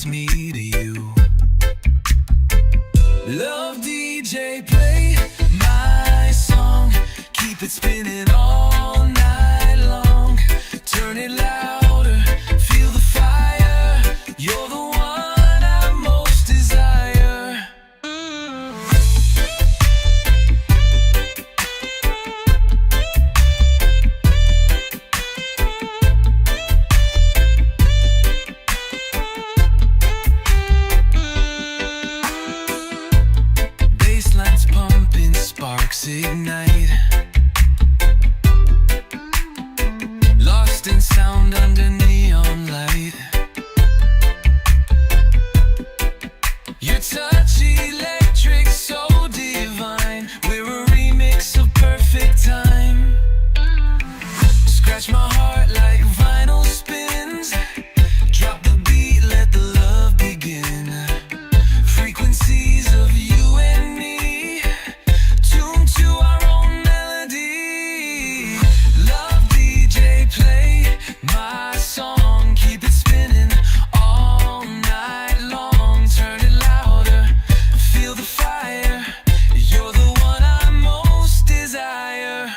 just me to you. Love DJ, play my song, keep it spinning all night long. Turn it louder, feel the fire. You're the one I most desire. Basslines pumping, sparks ignite. Lost in sound under neon light. Your touch electric, so divine. We're a remix of perfect time. Scratch my heart like vinyl spins. Drop the beat, let the love begin. Frequencies of you and me, tuned to our own melody. Love DJ, play my song, keep it spinning all night long. Turn it louder, feel the fire. You're the one I most desire.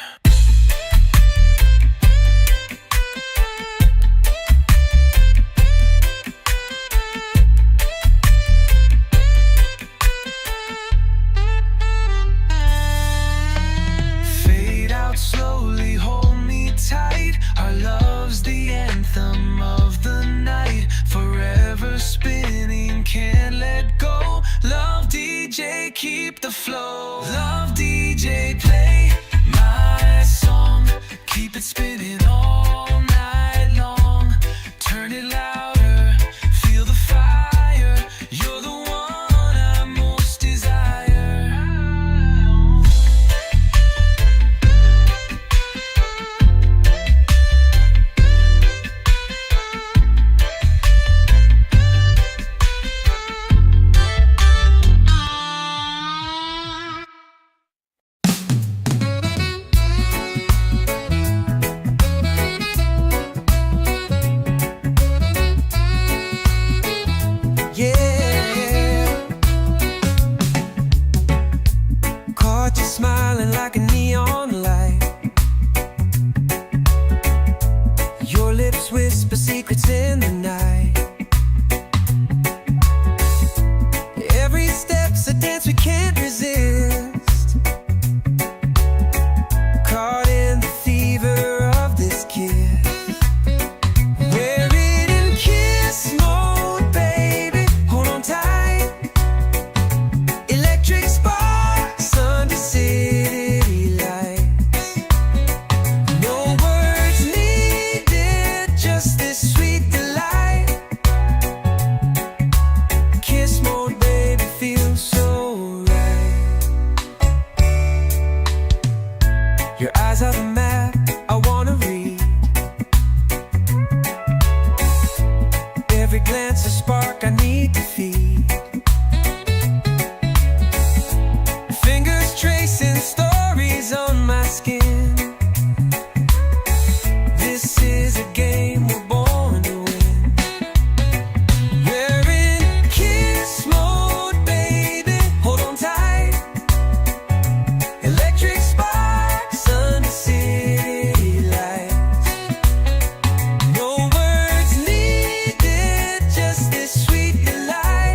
Fade out slowly, hold me tight. Our love's the anthem of the night. Forever spinning, can't let go. Love DJ, keep the flow. Love DJ, play my song, keep it spinning all night long. Turn it louder, feel the fire. You're the one I most desire. Yeah, caught you smiling like a neon light. Your lips whisper secrets in the night. Every step's a dance we can't resist. Caught in the fever of this kiss. We're in kiss mode, baby. Hold on tight. Electric sparks under city lights. No words needed, just this sweet delight. Kiss mode, baby, feels so right. Your eyes are the map I wanna read. Every glance a spark I need to feed. Fingers tracing stories on my skin. This is a game we're born to win. We're in kiss mode, baby. Hold on tight. Electric sparks under city lights. No words needed, just this sweet delight.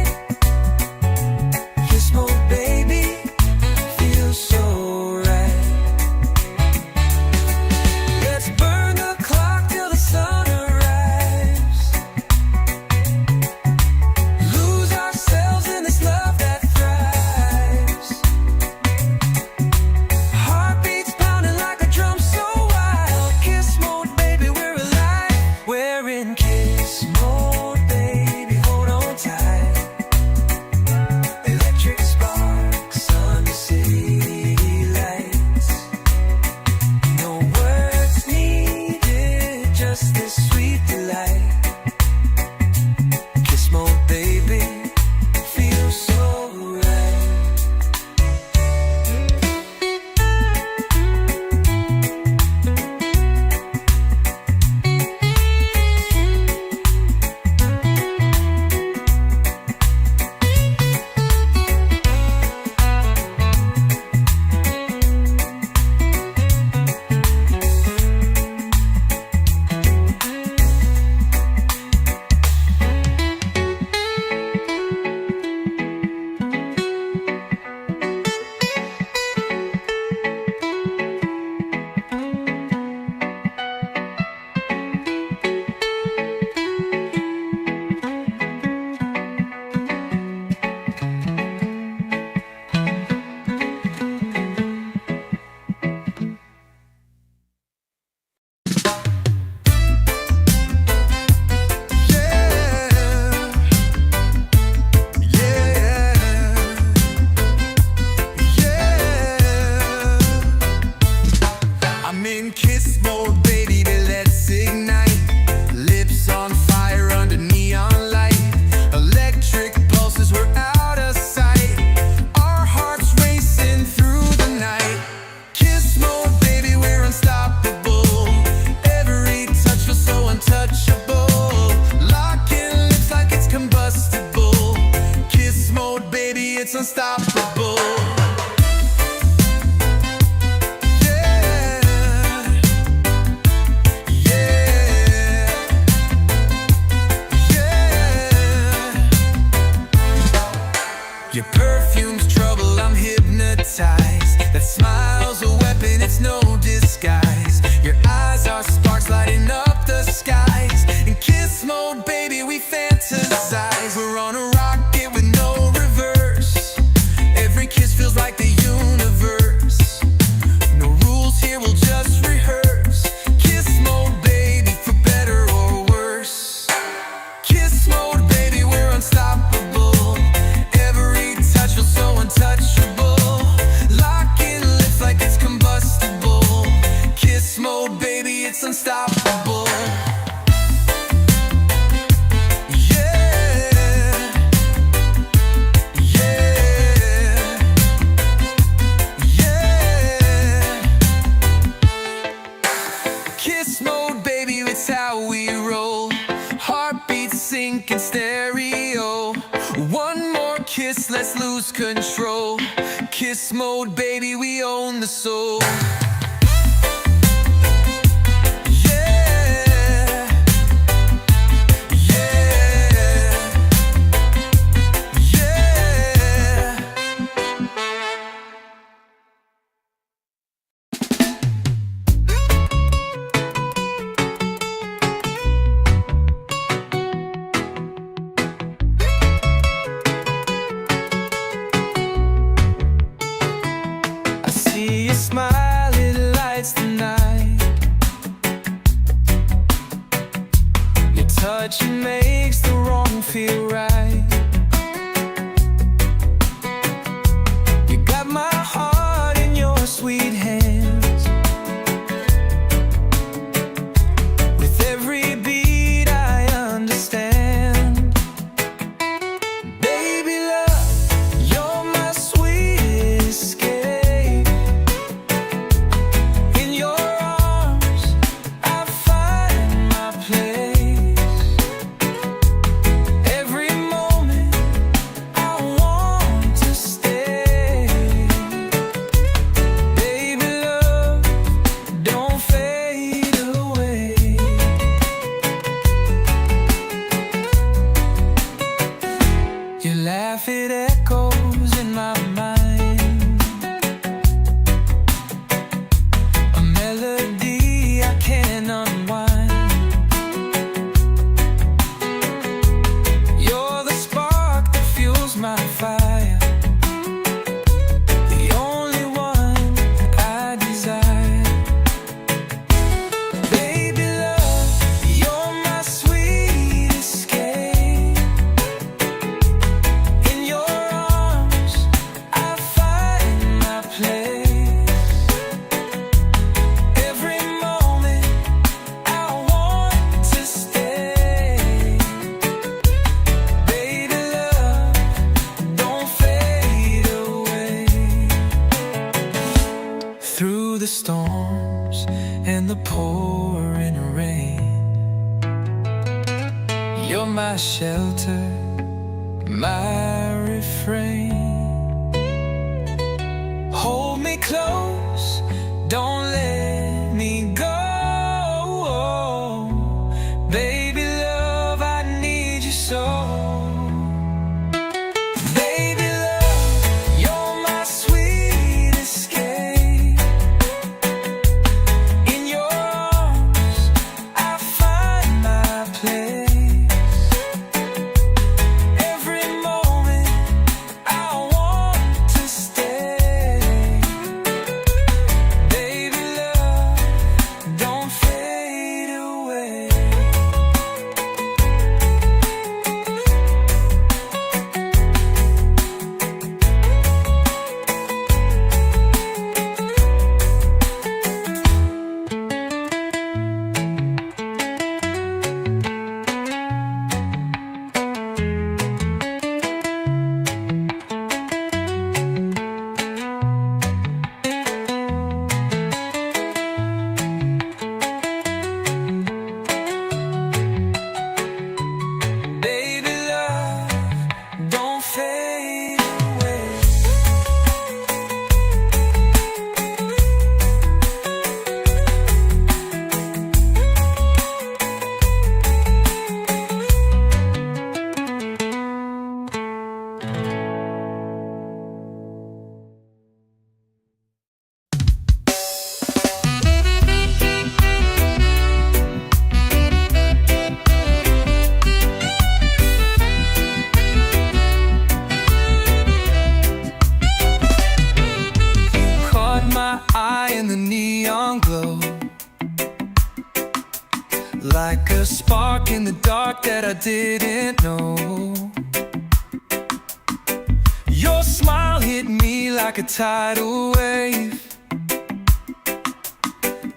unstoppable. Your perfume's trouble, I'm hypnotized. That smile's a weapon, it's no disguise. Your eyes are sparks lighting up the skies. In kiss mode, baby, we fantasize. We're on a rocket with no reverse. Every kiss feels like the universe. No rules here, we'll just rehearse. Kiss mode, baby, for better or worse. Kiss mode, baby, we're unstoppable. Every touch feels so untouchable. Locking lips like it's combustible. Kiss mode, baby, it's unstoppable. Kiss mode, baby, it's how we roll. Heartbeats sync in stereo. One more kiss, let's lose control. Kiss mode, baby, we own the soul. See your smile, it lights the night. Your touch makes the wrong feel right. You got my heart in your sweet hands. With every beat I understand. Baby love, you're my sweet escape. Your laugh, it echoes in my mind. A melody I can't unwind. You're the spark that fuels my fire. The only one that I desire. Baby love, you're my sweet escape. Through the storms and the pouring rain, you're my shelter, my refrain. Hold me close, don't let me go. Baby love, I need you so. Baby love, I didn't know. Your smile hit me like a tidal wave,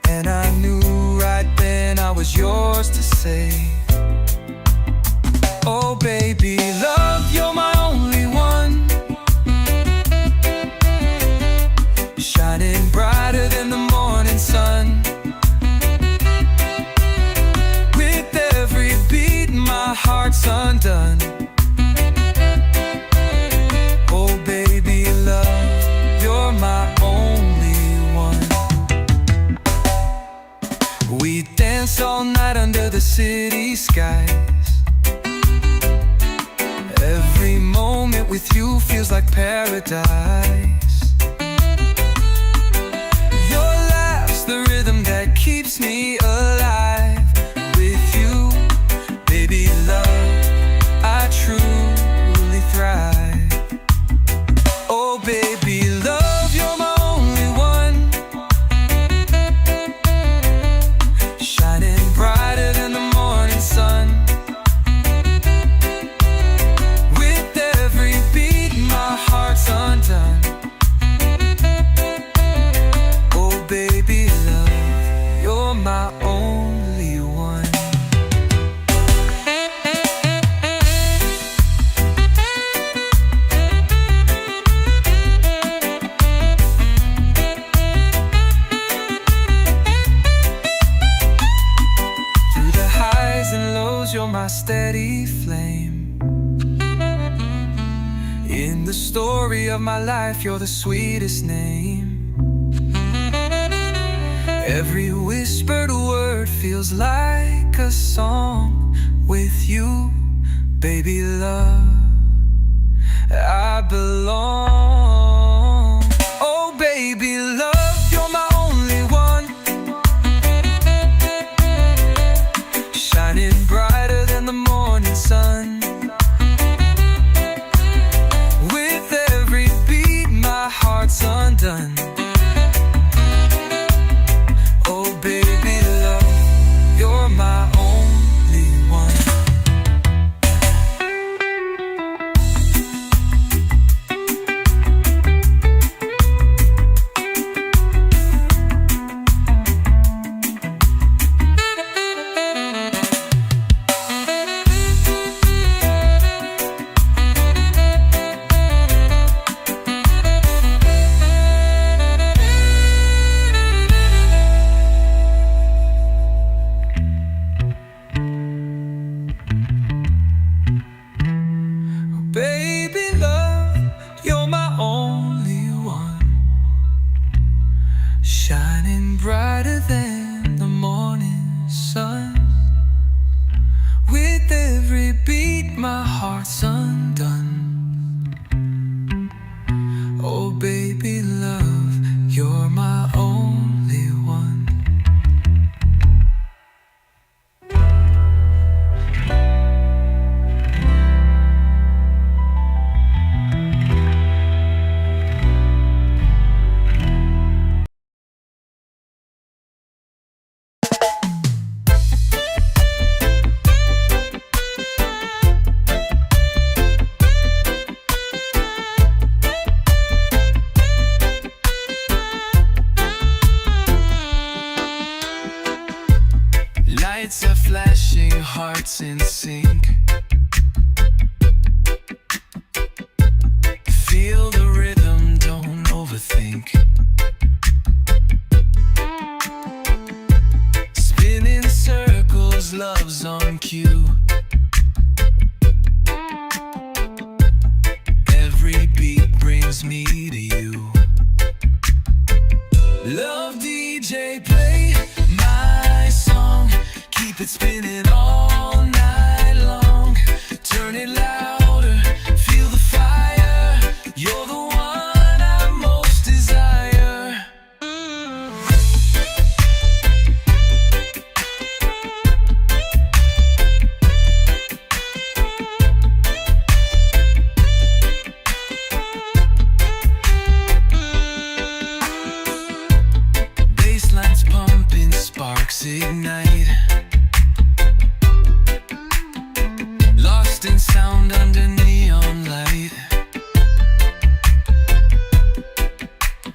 and I knew right then I was yours to save. Oh baby love, you're my only one, shining brighter than the morning sun. With every beat my heart's undone. Oh baby love, you're my only one. We dance all night under the city skies. Every moment with you feels like paradise. Your laugh's the rhythm that keeps me alive. With you, baby love, I truly thrive. Oh baby love, you're my only one, shining brighter than the morning sun. With every beat my heart's undone. Oh baby love, you're my only one. Through the highs and lows, you're my steady flame. In the story of my life, you're the sweetest name. Every whispered word feels like a song. With you, baby love, I belong. Oh baby love, you're my only one, shining brighter than the morning sun. With every beat my heart's undone. Oh baby love, you're my only one. sound under neon light.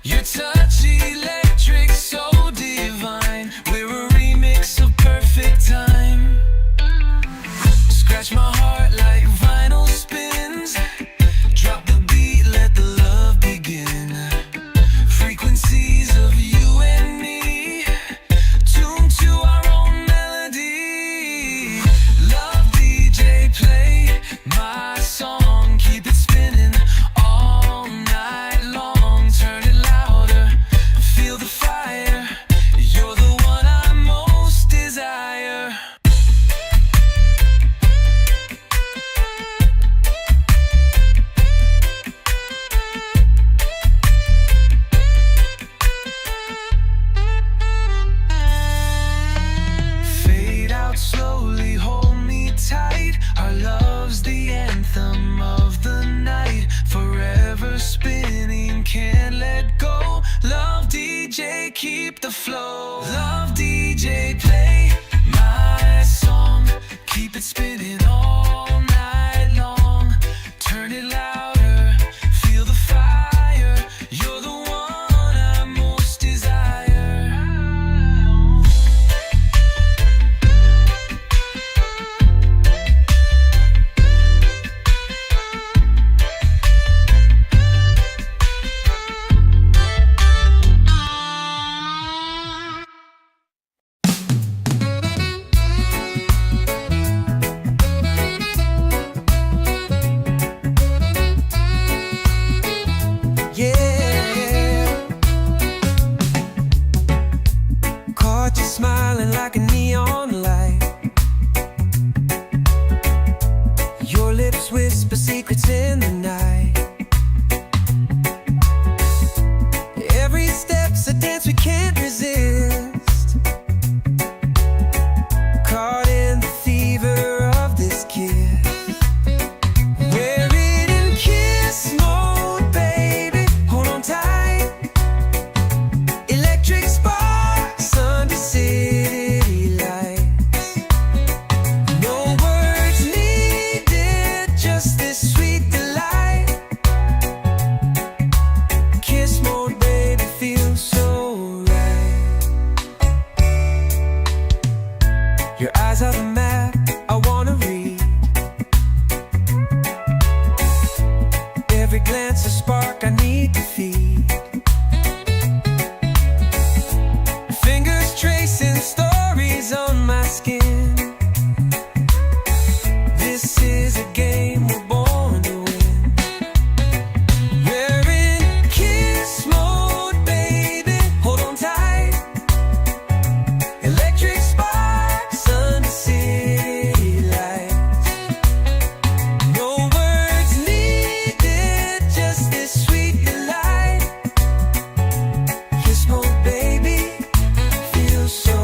Your touch electric, so divine. We're a remix of perfect time. Scratch my heart like vinyl spins. Drop the beat, let the love begin. Frequencies of you and me, tuned to our own melody. Love DJ, play my song, keep it spinning all night long. Turn it louder, feel the fire. You're the one I most desire. Fade out slowly, hold me tight. Our love's the anthem of the night. Forever spinning, can't let go. Love DJ, keep the flow. Love DJ, play my song, keep it spinning all night long. Turn it louder, feel the fire. You're the one I most desire. Yeah, caught you smiling like a neon light. Your lips whisper secrets in the night. Every step's a dance we can't resist. Caught in the fever of this kiss. We're in kiss mode, baby. Hold on tight. Electric sparks under city lights. No words needed, just this sweet delight. Kiss mode, baby, feels so right. Your eyes are the map I wanna read. Every glance a spark I need to feed. Fingers tracing stories on my skin. This is a game we're born to win. We're in kiss mode, baby. Hold on tight. Electric sparks under city lights. No words needed, just this sweet delight. Kiss mode, baby, feels so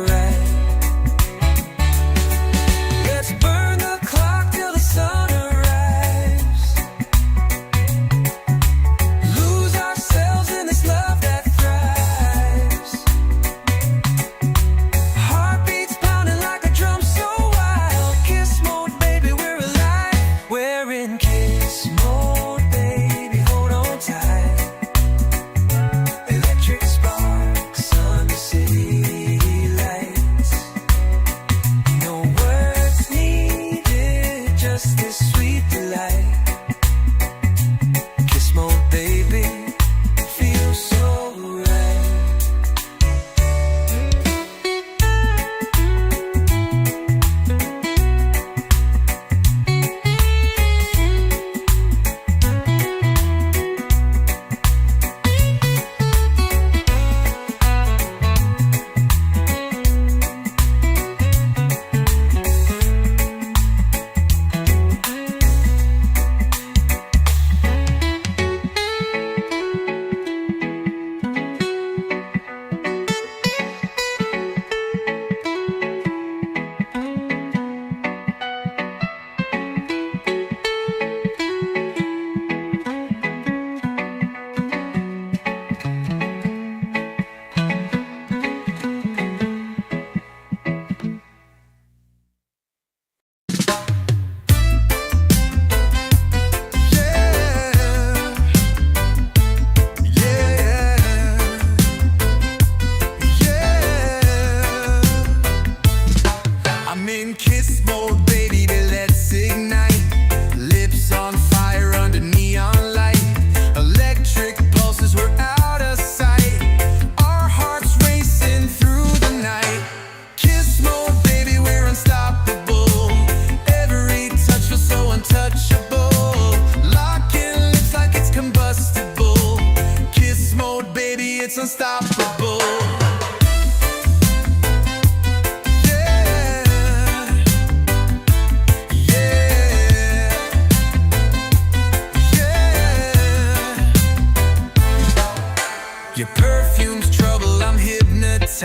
right. Let's burn the clock till the sun arrives. Lose ourselves in this love that thrives. Heartbeats pounding like a drum so wild. Kiss mode, baby, we're alive. We're in kiss mode, baby, hold on tight. Electric sparks under city lights. No words needed, just this sweet delight. Kiss mode, baby, feels so right. unstoppable. Your perfume's trouble, I'm hypnotized.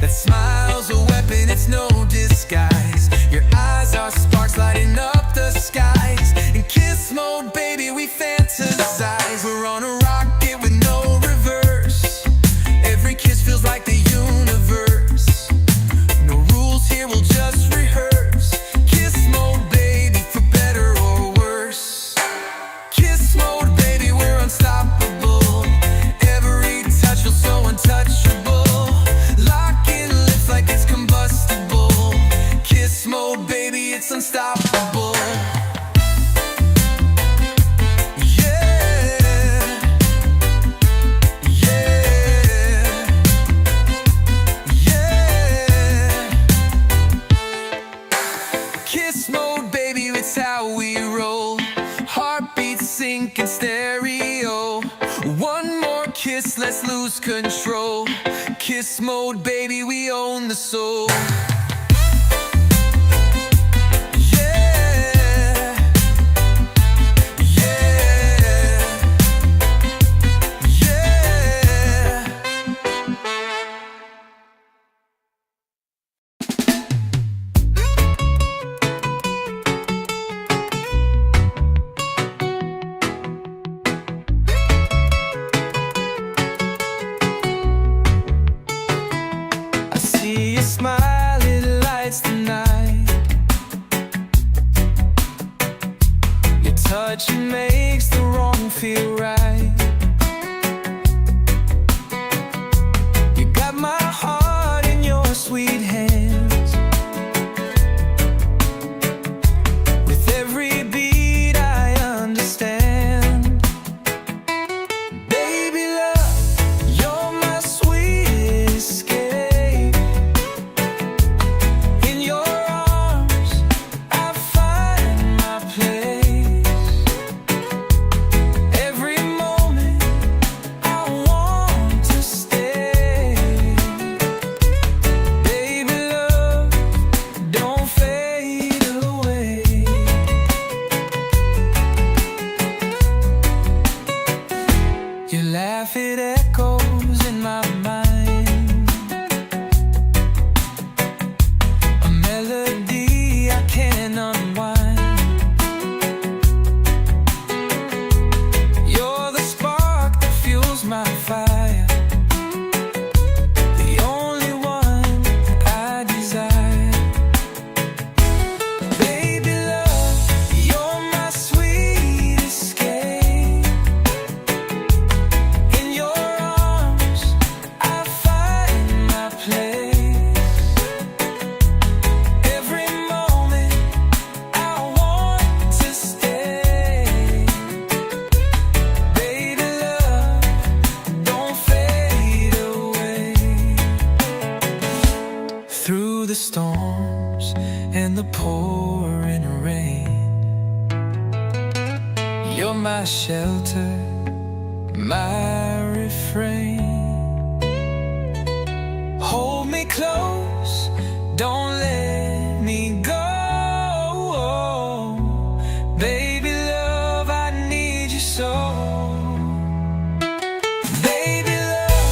That smile's a weapon, it's no disguise. Your eyes are sparks lighting up the skies. In kiss mode, baby, we fantasize. We're on a rocket with no reverse. Every kiss feels like the universe. No rules here, we'll just rehearse. Kiss mode, baby, for better or worse. Kiss mode, baby, we're unstoppable. So untouchable, locking lips like it's combustible. Kiss mode, baby, it's unstoppable. Yeah, yeah, yeah. Kiss mode, baby, it's how we roll. Heartbeats sync in stereo. One more kiss, let's lose control. Kiss mode, baby, we own the soul. Yeah, yeah, yeah. See your smile, it lights the night. Your touch makes the wrong feel right. You got my heart in your sweet hands. With every beat I understand. Baby love, you're my sweet escape. Your laugh, it echoes in my mind. A melody I can't unwind. You're the spark that fuels my fire. The only one that I desire. Baby love, you're my sweet escape. Through the storms and the pouring rain, you're my shelter, my refrain. Hold me close, don't let me go. Baby love, I need you so. Baby love,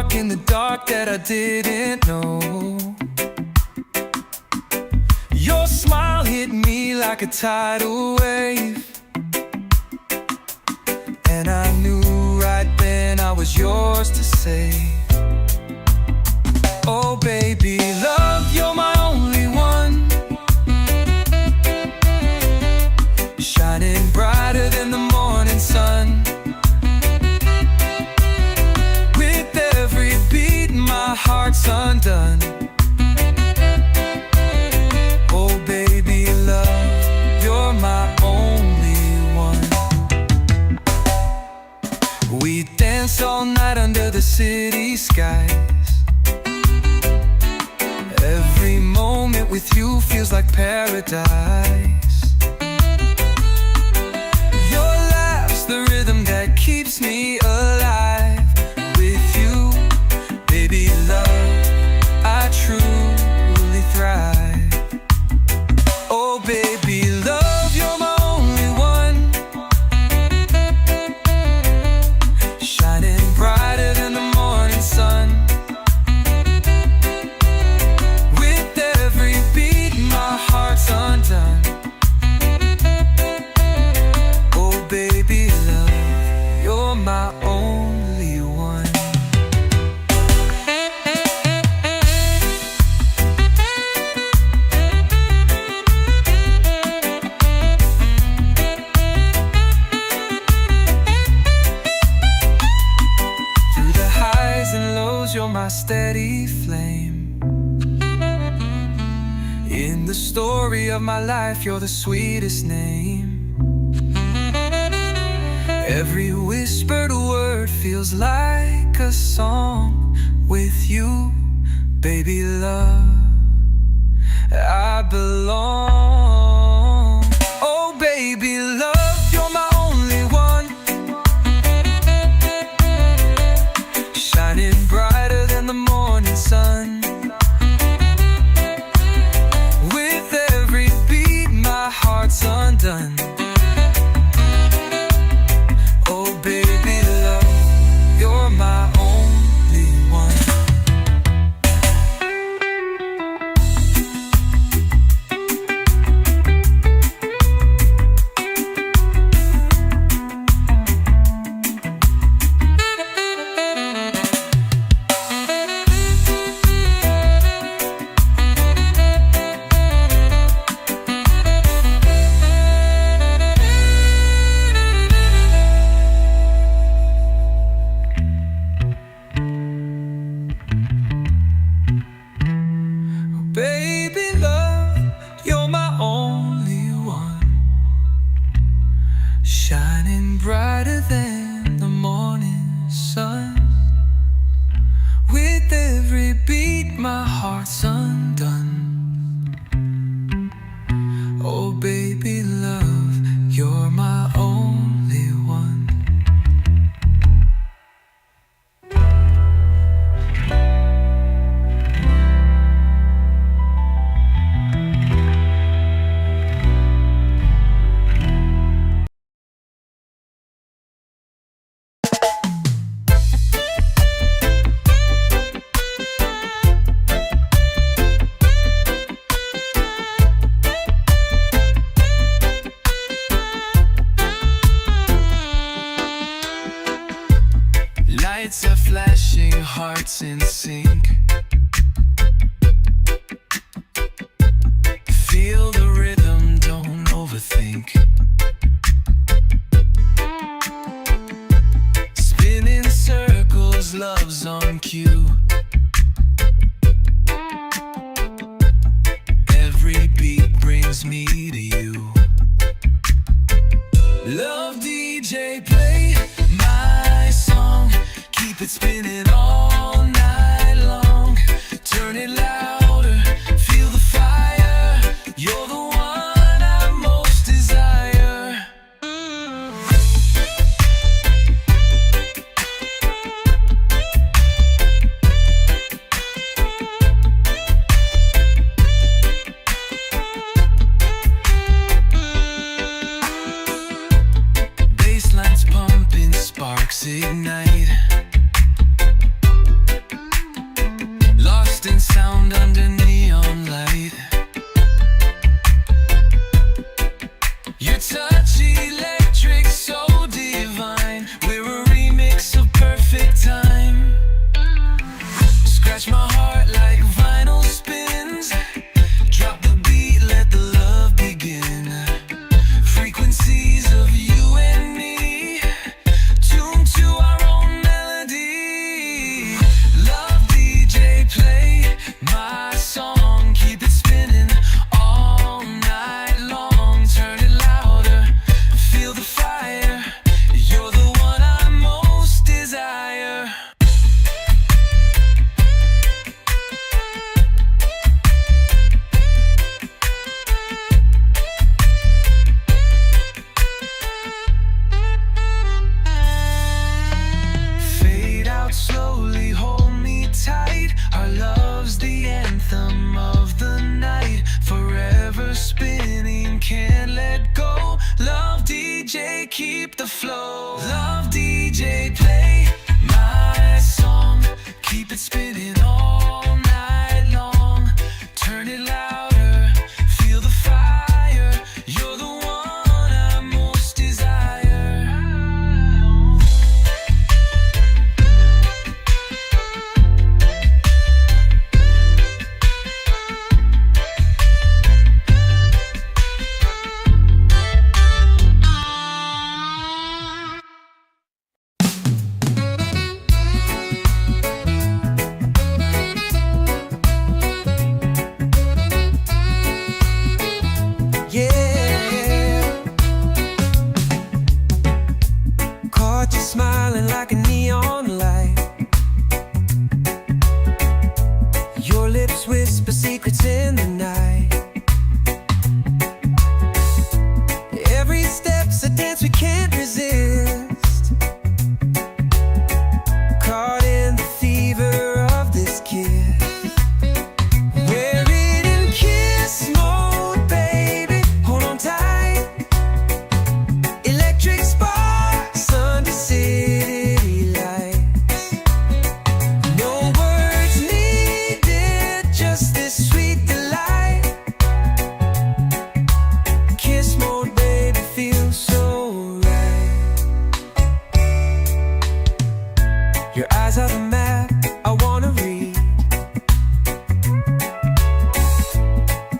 spark in the dark that I didn't know. Your smile hit me like a tidal wave, and I knew right then I was yours to save. Oh baby love, you're my only one, shining brighter than the morning sun. With every beat my heart's undone. Oh baby love, you're my only one. We dance all night under the city skies. Every moment with you feels like paradise. Your laugh's the rhythm that keeps me alive. With you, baby love, I truly thrive. Oh baby love, you're my only one, shining brighter than the morning sun. With every beat my heart's undone. Oh baby love, you're my only one. Through the highs and lows, you're my steady flame. In the story of my life, you're the sweetest name. Every whispered word feels like a song. With you, baby love, I belong. Oh baby love, you're my only one, shining brighter than the morning sun. With every beat my heart's undone. Oh baby love, you're my only one. Baby love, you're my only one, shining brighter than the morning sun. With every beat my heart's undone. Oh baby love, you're my only one. Lights are flashing, hearts in sync. Feel the rhythm, don't overthink. Spinning circles, love's on cue. Every beat brings me to you. Love DJ, play my song. Keep it spinning all night long. Turn it louder, feel the fire. You're the one I most desire. distant sound under neon light. Your touch electric, so divine. We're a remix of perfect time. Scratch my heart like vinyl spins. Drop the beat, let the love begin. Frequencies of you and me, tuned to our own melody. Love DJ, play my song, keep it spinning all night long. Turn it louder, feel the fire. You're the one I most desire. Fade out slowly, hold me tight. Our love's the anthem of the night. Forever spinning, can't let go. Love DJ, keep the flow. Love DJ, play my song, keep it spinning all night long. Turn it louder, feel the fire. You're the one I most desire. Yeah, caught you smiling like a neon light. Your lips whisper secrets in the night. Every step's a dance we can't resist. Caught in the fever of this kiss. We're in kiss mode, baby. Hold on tight. Electric sparks under city lights. No words needed, just this sweet delight. Kiss mode, baby, feels so right. Your eyes are the map I wanna read.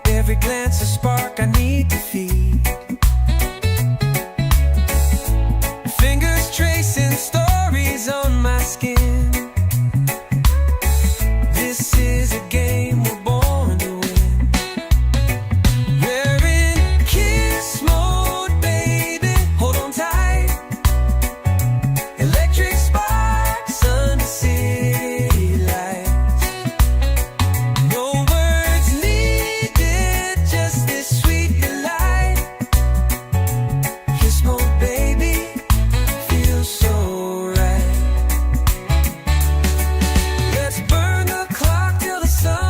Every glance a spark I need to feed. Fingers tracing stories on my skin. This is a game we're born to win. We're in kiss mode, baby. Hold on tight. Electric sparks under city lights. No words needed, just this sweet delight. Kiss mode, baby, feels so right. Let's burn the clock till the sun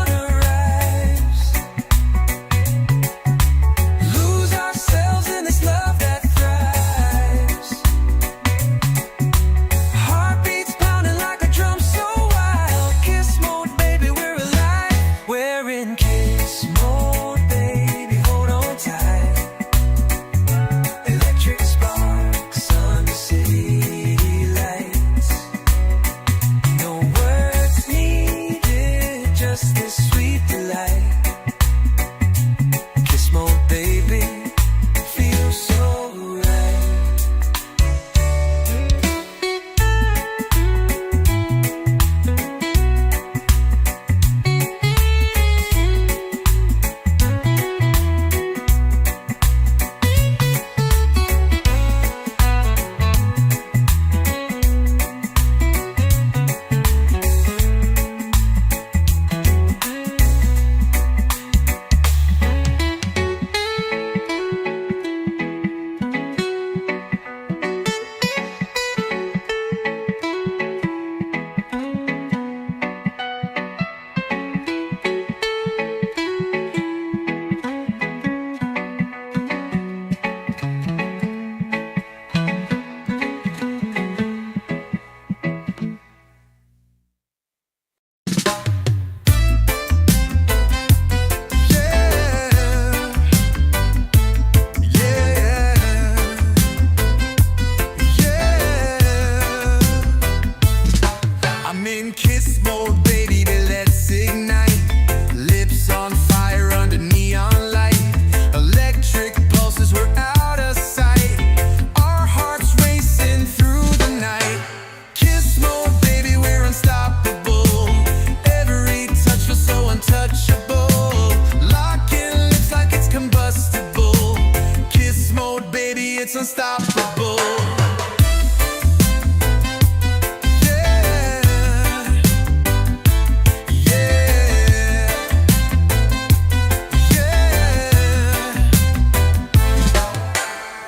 unstoppable.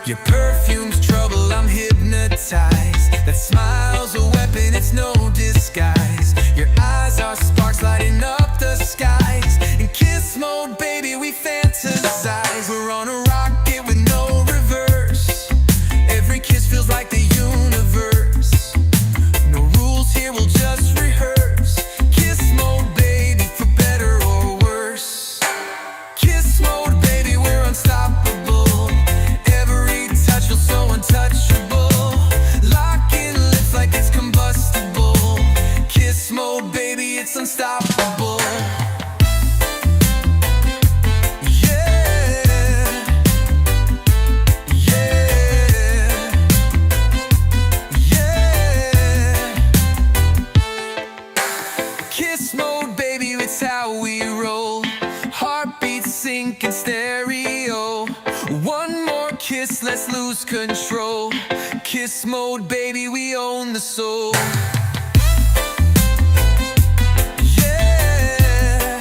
Your perfume's trouble, I'm hypnotized. That smile's a weapon, it's no disguise. Your eyes are sparks lighting up the skies. In kiss mode, baby, we fantasize. We're on a rocket with no reverse. Every kiss feels like the universe. No rules here, we'll just rehearse. Kiss mode, baby, for better or worse. Kiss mode, baby, we're unstoppable. So untouchable, locking lips like it's combustible. Kiss mode, baby, it's unstoppable. Yeah, yeah, yeah. Kiss mode, baby, it's how we roll. Heartbeats sync in stereo. One more kiss, let's lose control. Kiss mode, baby, we own the soul. Yeah,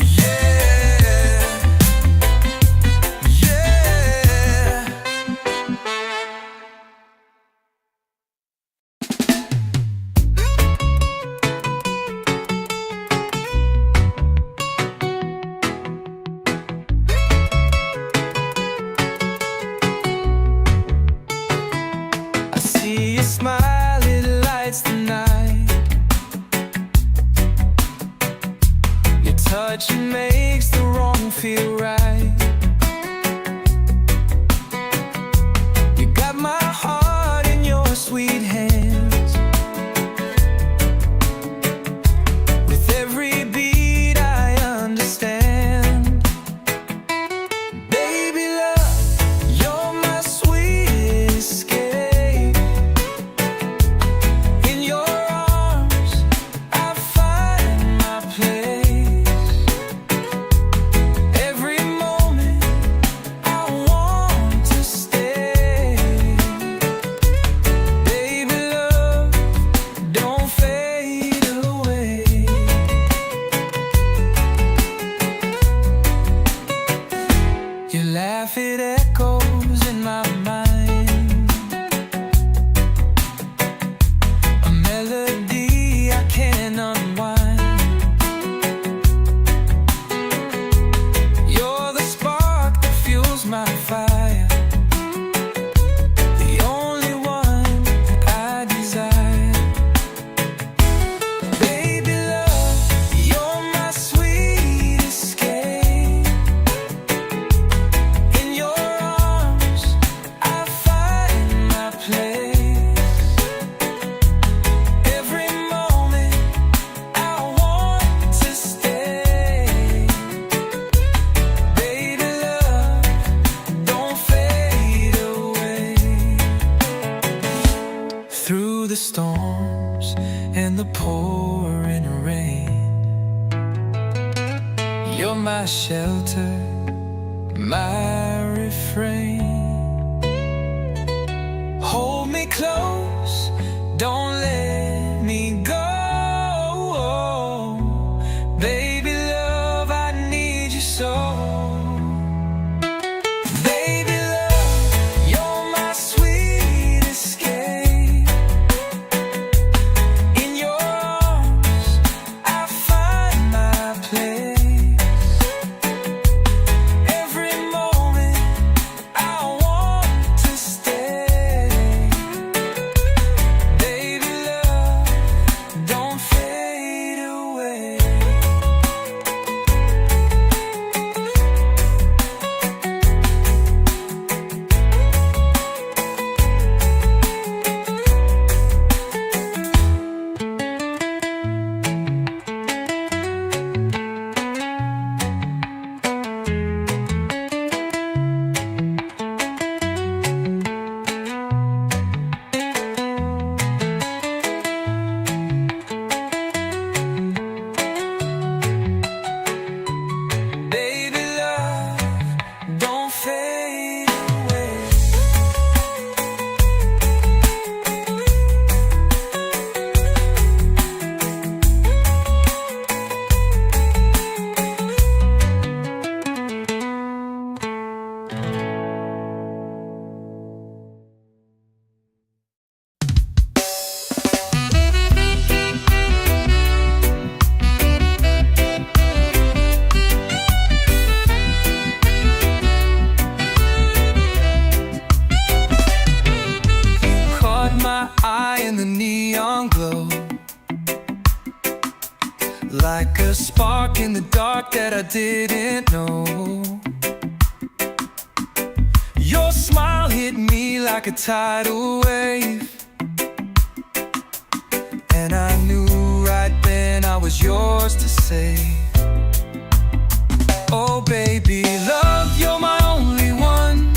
yeah, yeah. See your smile, it lights the night. Your touch makes the wrong feel right. You got my heart in your sweet hands. With every beat I understand. Baby love, you're my sweet escape. Your laugh, it echoes in my mind. A melody I can't unwind. You're the spark that fuels my fire. The only one I desire. Baby love, you're my sweet escape. In your arms, I find my place. Every moment, I want to stay. Baby love, don't fade away. Through the storms and the pouring rain, you're my shelter, my refrain. Hold me close, don't let me go. Baby love, I need you so. Baby love, you're my sweet escape. In your arms, I find my place. Every moment, I want to stay. Baby love, like a spark in the dark that I didn't know. Your smile hit me like a tidal wave, and I knew right then I was yours to save. Oh baby love, you're my only one,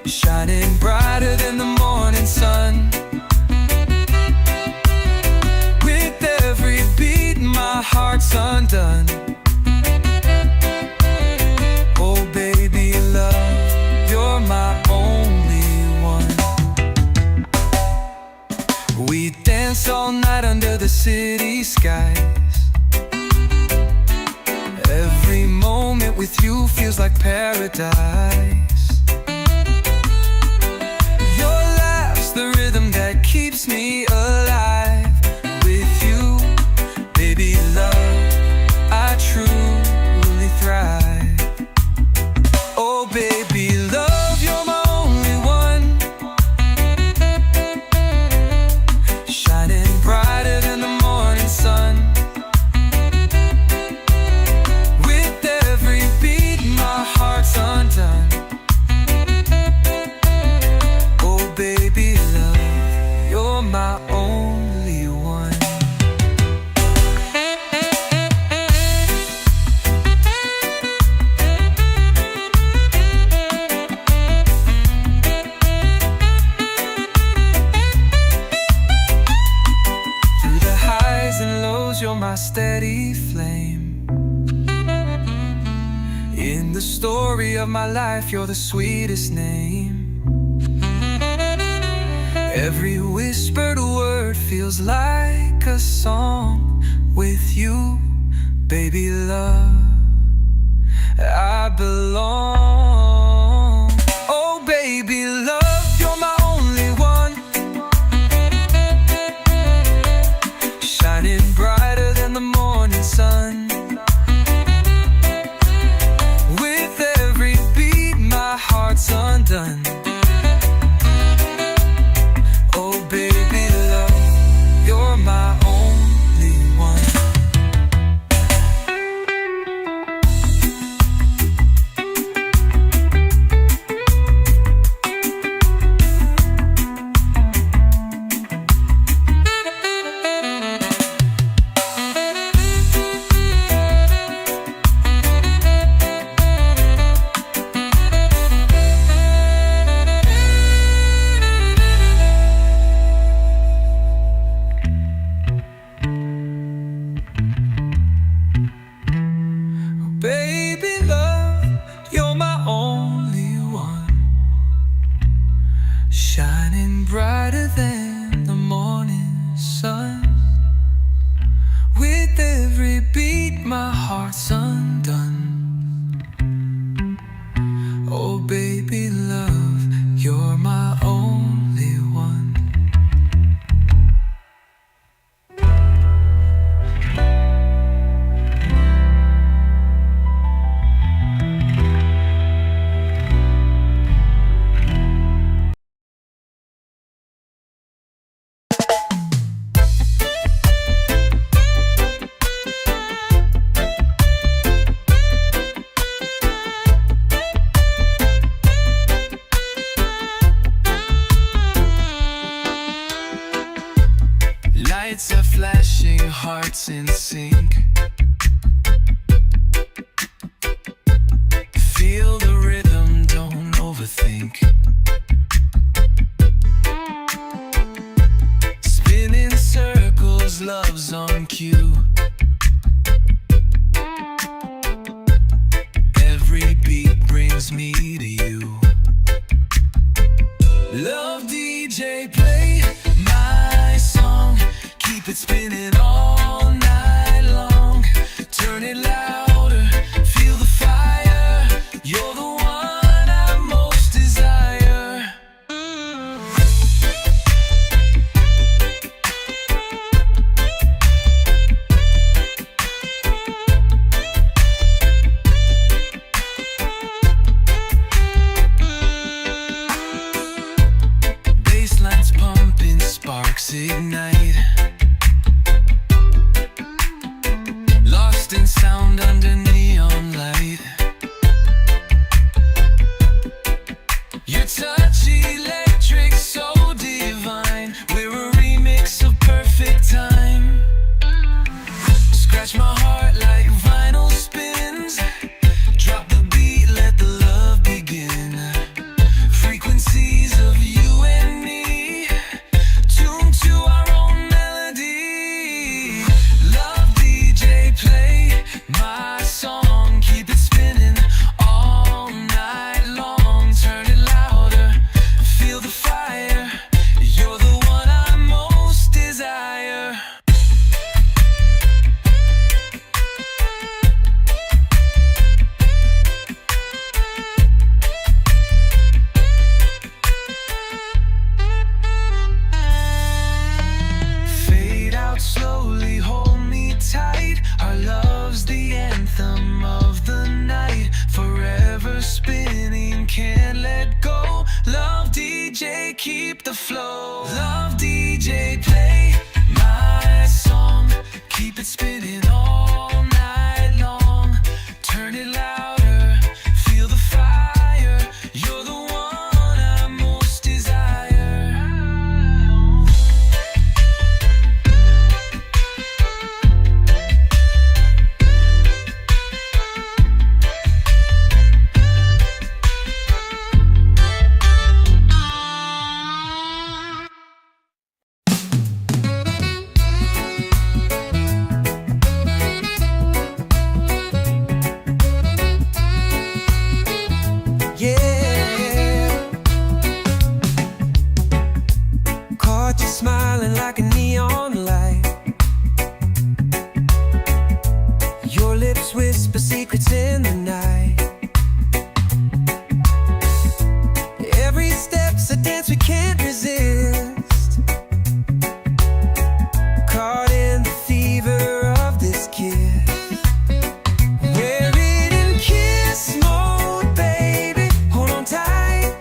shining brighter than the morning sun. With every beat my heart's undone. Oh baby love, you're my only one. We dance all night under the city skies. Every moment with you feels like paradise. Your laugh's the rhythm that keeps me alive. With you, baby love, I truly thrive. Oh baby love, you're my only one, shining brighter than the morning sun. With every beat my heart's undone. Oh baby love, you're my only one. Through the highs and lows, you're my steady flame. In the story of my life, you're the sweetest name. Every whispered word feels like a song. With you, baby love, I belong. Oh baby love, you're my only one, shining brighter than the morning sun. With every beat my heart's undone. Oh baby love, you're my only one. Baby love, you're my only one, shining brighter than the morning sun. With every beat my heart's undone. Oh baby love, you're my only one. Lights are flashing, hearts in sync. Feel the rhythm, don't overthink. Spinning circles, love's on cue. Every beat brings me to you. Love DJ, play my song. Keep it spinning all night long. Turn it louder, feel the fire. You're the one I most desire. Basslines pumping, sparks ignite. spend under neon light. Your touch electric, so divine. We're a remix of perfect time. Scratch my heart like vinyl spins. Drop the beat, let the love begin. Frequencies of you and me, tuned to our own melody. Love DJ, play my song, keep it spinning all night long. Turn it louder, feel the fire. You're the one I most desire. Fade out slowly, hold me tight. Our love's the anthem of the night. Forever spinning, can't let go. Love DJ, keep the flow. Love DJ, play my song, keep it spinning all night long. Turn it louder, feel the fire. You're the one I most desire. Yeah, caught you smiling like a neon light. Your lips whisper secrets in the night. Every step's a dance we can't resist. Caught in the fever of this kiss. We're in kiss mode, baby. Hold on tight.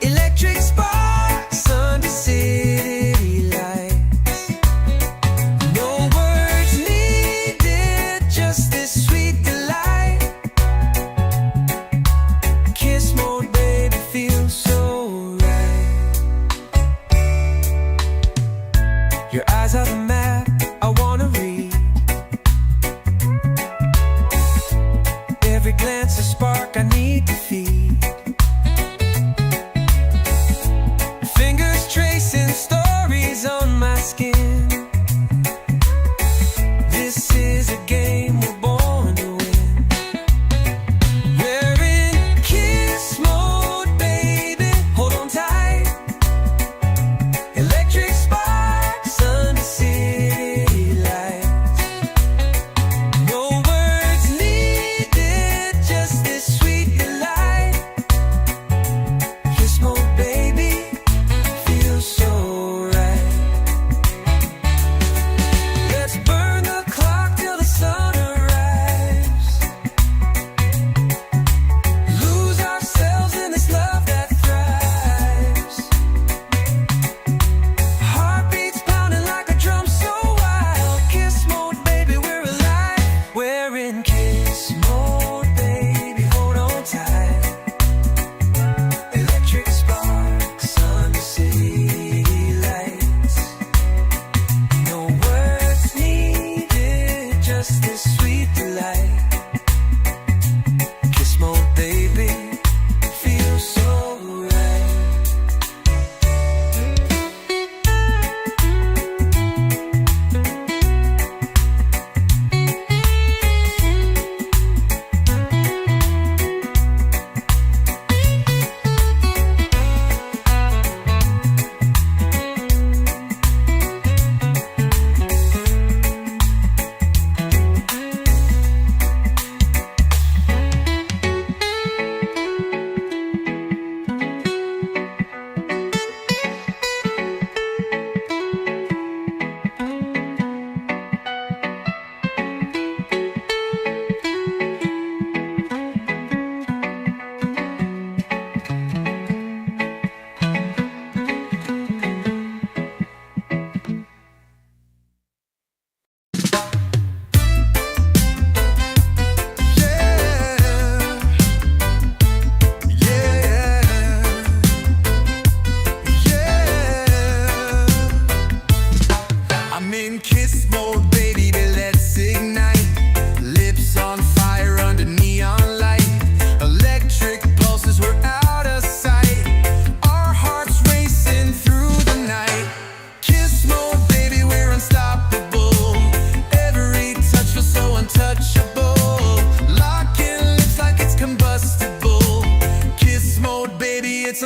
Electric sparks under city lights. No words needed, just this sweet delight. Kiss mode, baby, feels so right. Your eyes are the map I wanna read. Every glance a spark I need to feed. Fingers tracing stories on my skin. This is a game we're born to win. We're in kiss mode, baby. Hold on tight. Electric sparks under city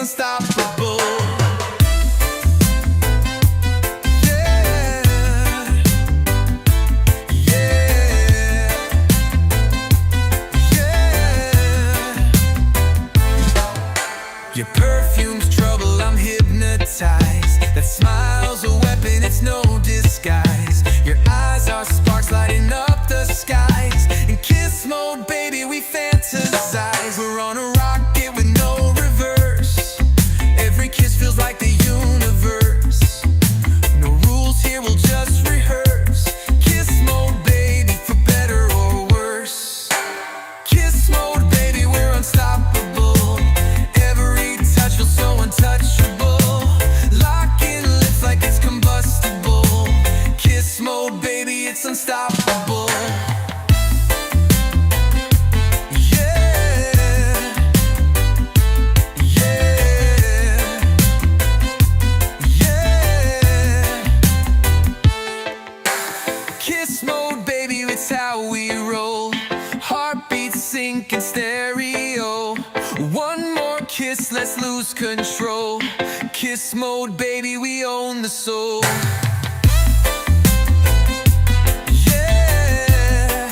unstoppable. Your perfume's trouble, I'm hypnotized. That smile's a weapon, it's no disguise. Your eyes are sparks lighting up the skies. In kiss mode, baby, we fantasize. We're on a rocket with no reverse. Every kiss feels like the universe. No rules here, we'll just rehearse. Kiss mode, baby, for better or worse. Kiss mode, baby, we're unstoppable. So untouchable, locking lips like it's combustible. Kiss mode, baby, it's unstoppable. Yeah, yeah, yeah. Kiss mode, baby, it's how we roll. Heartbeats sync in stereo. One more kiss, let's lose control. Kiss mode, baby, we own the soul. Yeah,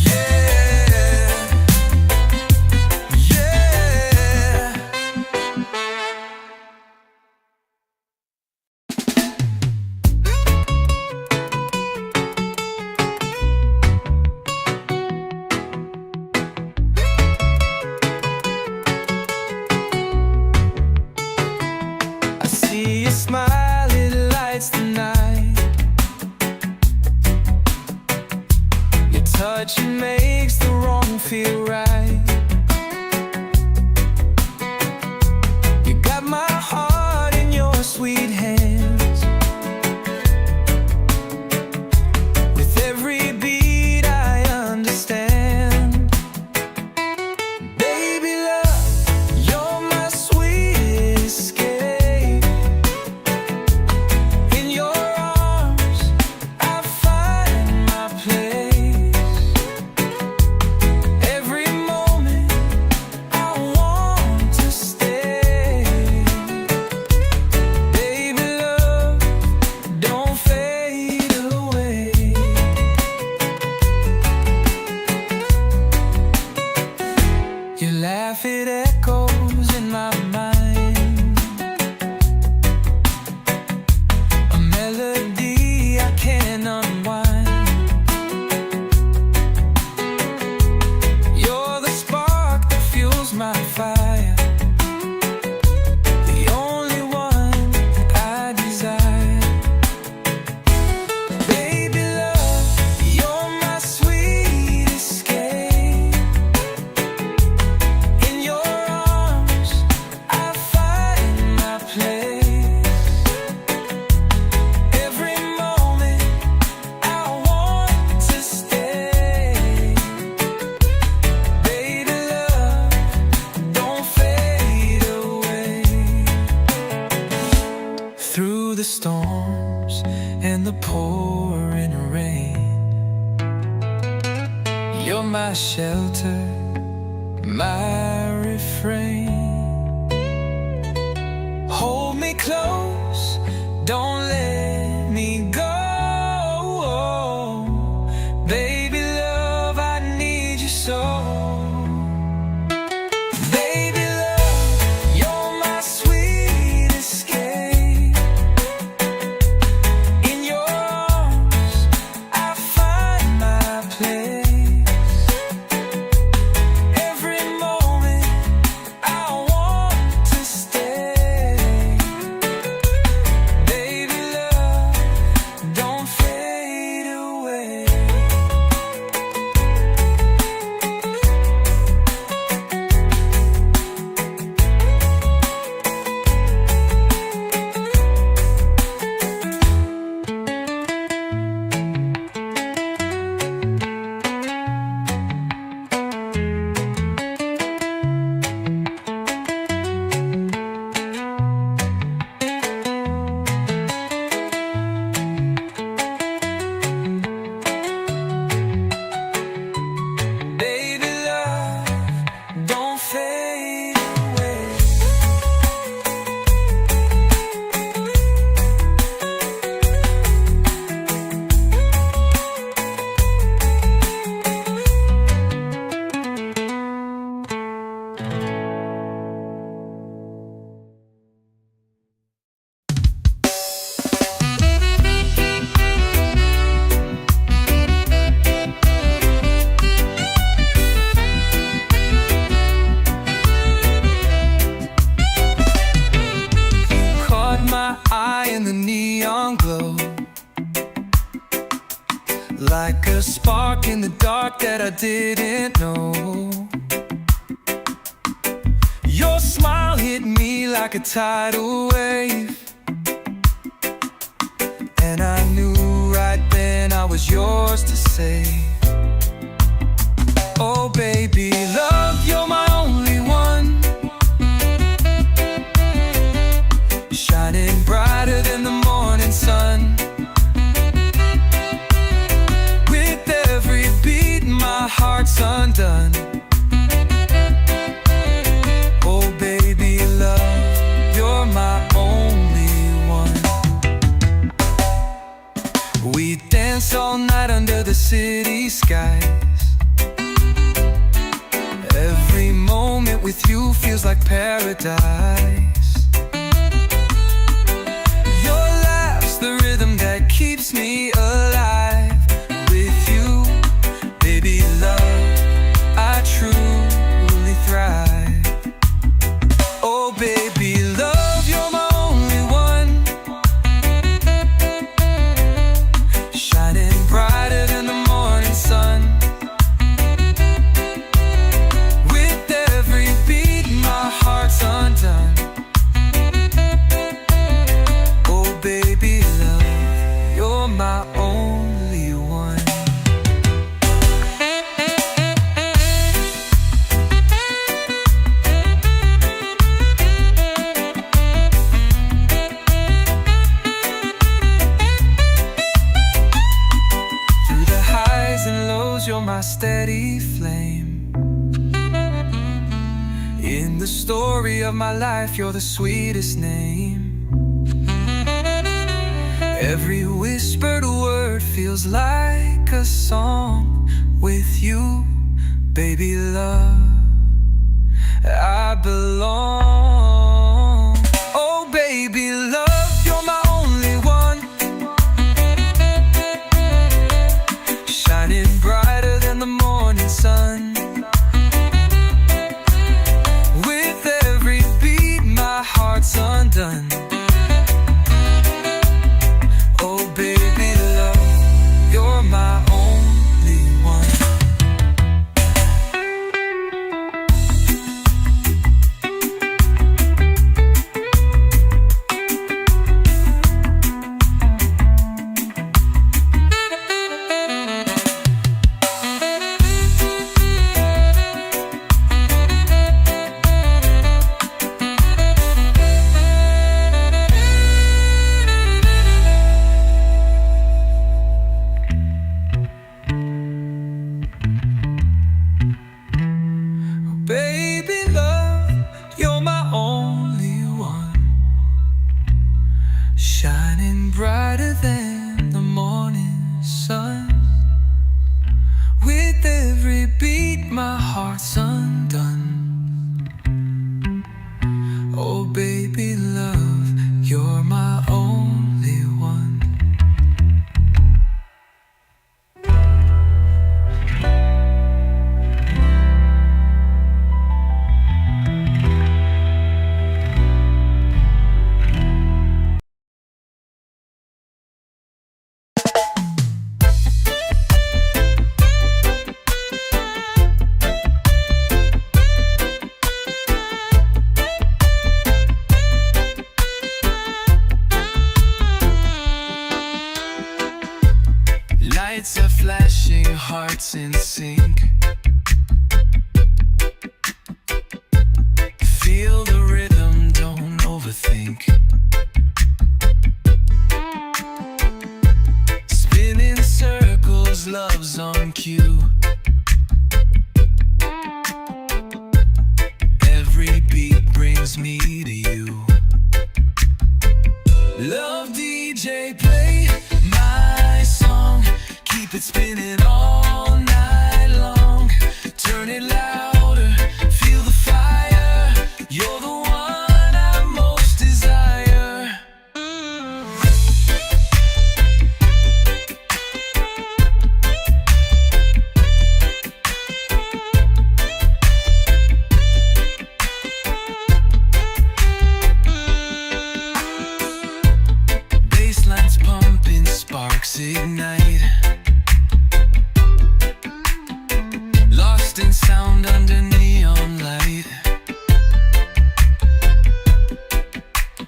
yeah, yeah. See your smile, it lights the night. Your touch makes the wrong feel right. You got my heart in your sweet hands. With every beat I understand. Baby love, you're my sweet escape. Your laugh, it echoes in my mind. A melody I can't unwind. You're the spark that fuels my fire. The only one I desire. Baby love, you're my sweet escape. Through the storms and the pouring rain, you're my shelter, my refrain. Hold me close, don't let me go. Baby love, I need you so. Baby neon glow, like a spark in the dark that I didn't know. Your smile hit me like a tidal wave, and I knew right then I was yours to save. Oh baby love, you're my only one, shining brighter than the morning sun. With every beat my heart's undone. Oh baby love, you're my only one. We dance all night under the city skies. Every moment with you feels like paradise. Your laugh's the rhythm that keeps me alive. With you, baby love, I truly thrive. Oh baby love, you're my only one, shining brighter than the morning sun. With every beat my heart's undone. Oh baby love, you're my only one. Through the highs and lows, you're my steady flame. In the story of my life, you're the sweetest name. Every whispered word feels like a song. With you, baby love, I belong. Oh baby love, you're my only one, shining brighter than the morning sun. With every beat my heart's undone. Oh baby love, you're my only one. Baby love, you're my only one, shining brighter than the morning sun. With every beat my heart's undone. Oh baby love, you're my only one. Lights are flashing, hearts in sync. Feel the rhythm, don't overthink. Spinning circles, love's on cue. Every beat brings me to you. Love DJ, play my song. Keep it spinning all night long. Turn it louder, feel the fire. You're the one I most desire. Baselines sparks ignite. Lost in sound under neon light.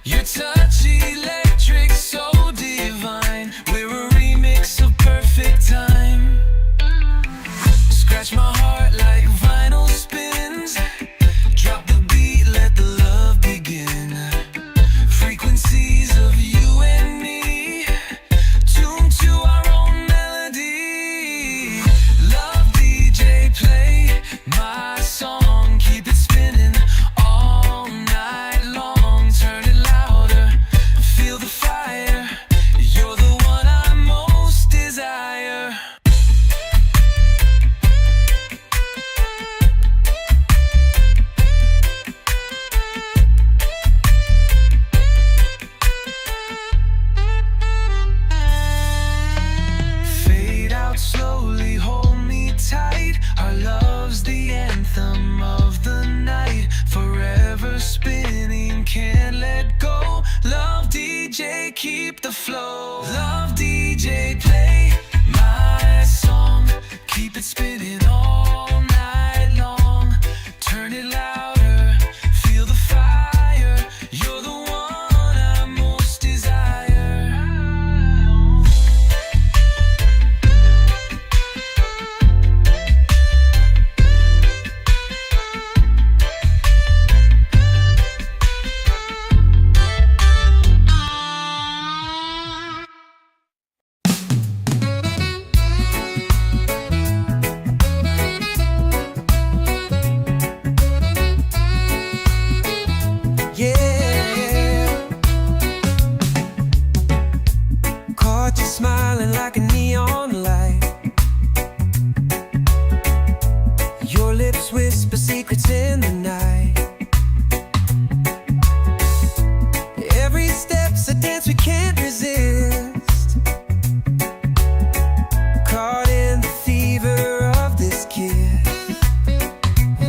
Your touch electric, so divine. We're a remix of perfect time. Scratch my heart like vinyl spins. Drop the beat, let the love begin. Frequencies of you and me, tuned to our own melody. Love DJ, play my song, keep it spinning all night long. Turn it louder, feel the fire. You're the one I most desire. Fade out slowly, hold me tight. Our love's the anthem of the night. Forever spinning, can't let go. Love DJ, keep the flow. Love DJ, play my song, keep it spinning all night long. Turn it louder, feel the fire. You're the one I most desire. Yeah, caught you smiling like a neon light. Your lips whisper secrets in the night. Every step's a dance we can't resist. Caught in the fever of this kiss.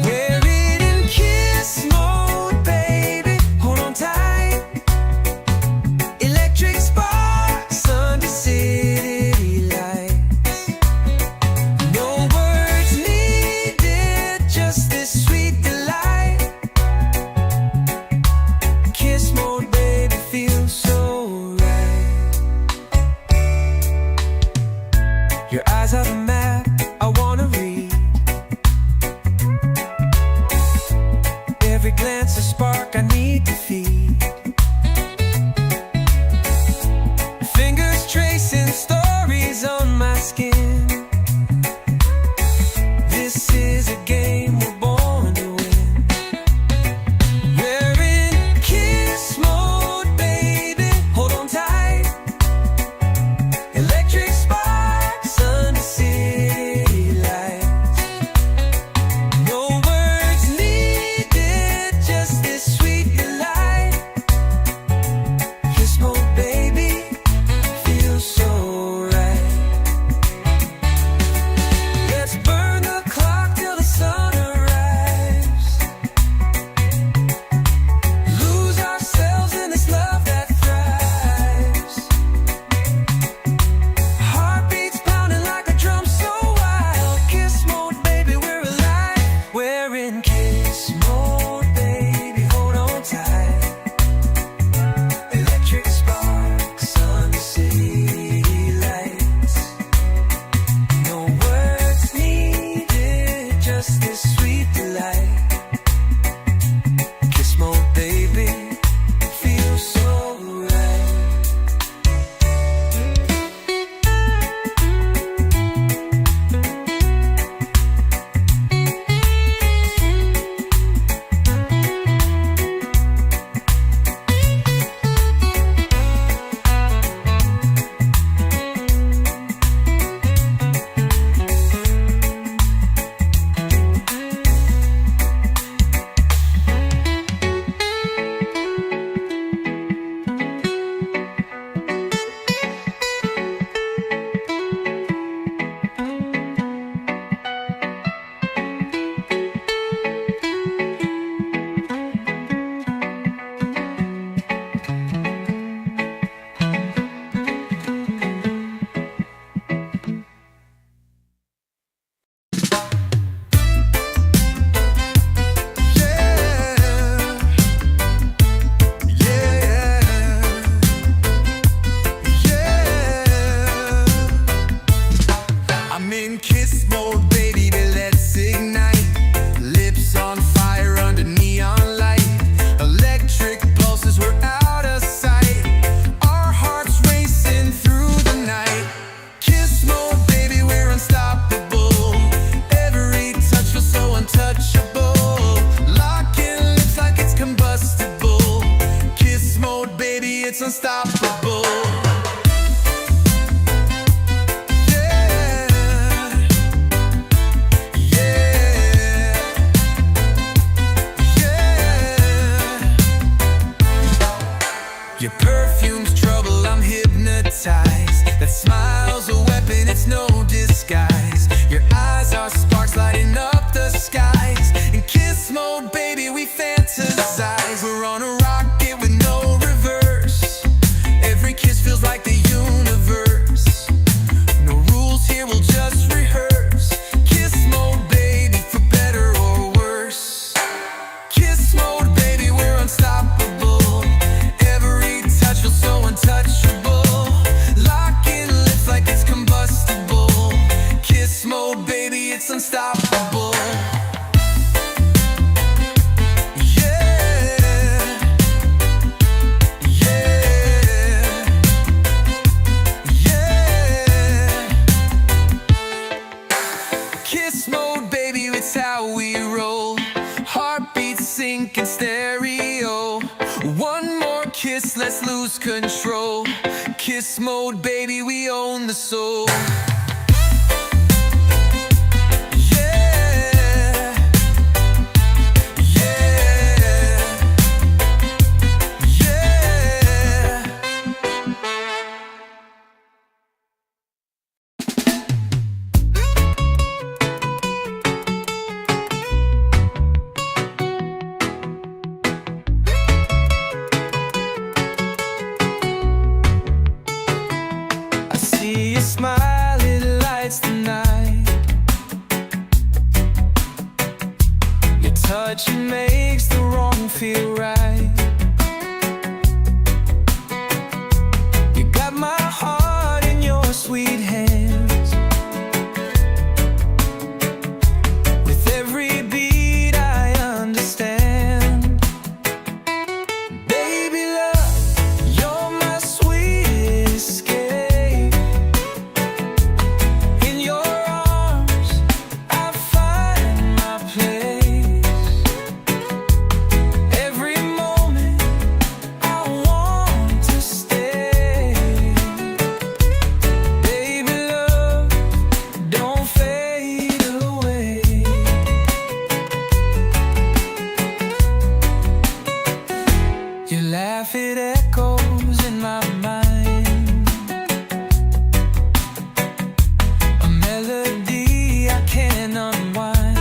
We're in kiss mode, baby. Hold on tight. Electric sparks under city lights. No words needed, just this sweet delight. Kiss mode, baby, feels so right. Your eyes are the map I wanna read. Every glance a spark I need to feed. Fingers tracing stories on my skin. This is a game we're born to win. We're in kiss mode, baby. Hold on tight. Electric sparks under city let's lose control. Kiss mode, baby, we own the soul. Smile, it lights the night. Your touch, it makes the wrong feel right. You got my heart in your sweet hands. With every beat I understand. Baby love, you're my sweet escape. It echoes in my mind, a melody I can't unwind.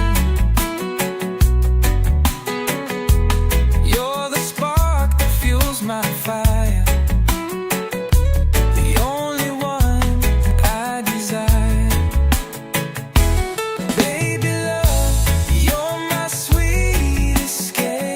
You're the spark that fuels my fire, the only one that I desire. Baby love, you're my sweet escape.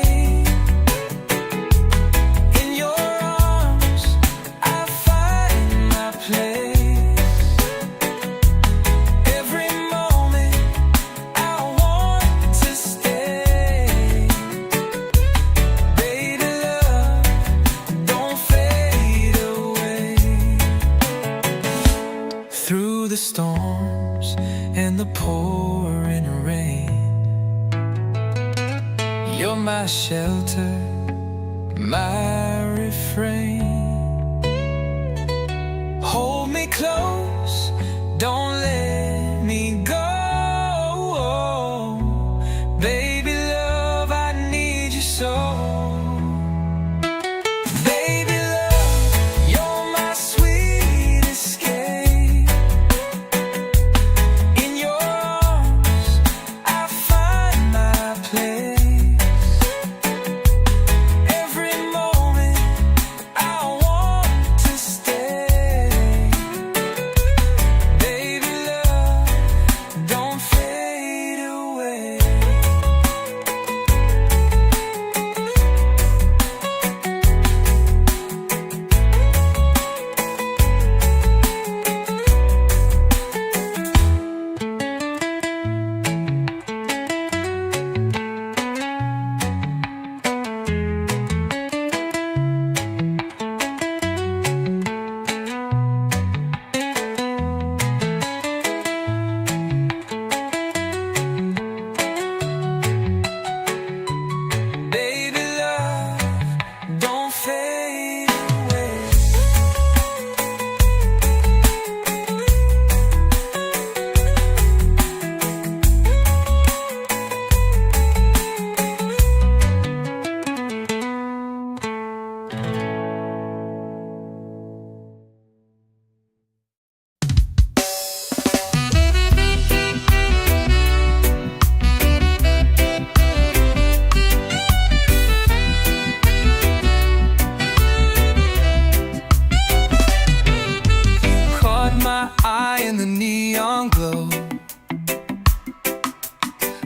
Through the storms and the pouring rain, you're my shelter, my refrain. Hold me close, don't let me go. Baby love, I need you so.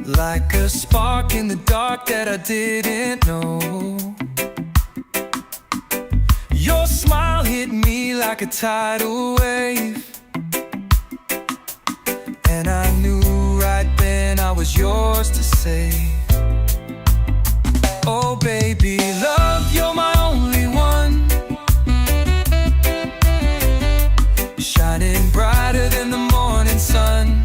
Like a spark in the dark that I didn't know. Your smile hit me like a tidal wave, and I knew right then I was yours to save. Oh baby, love, you're my only one, shining brighter than the morning sun.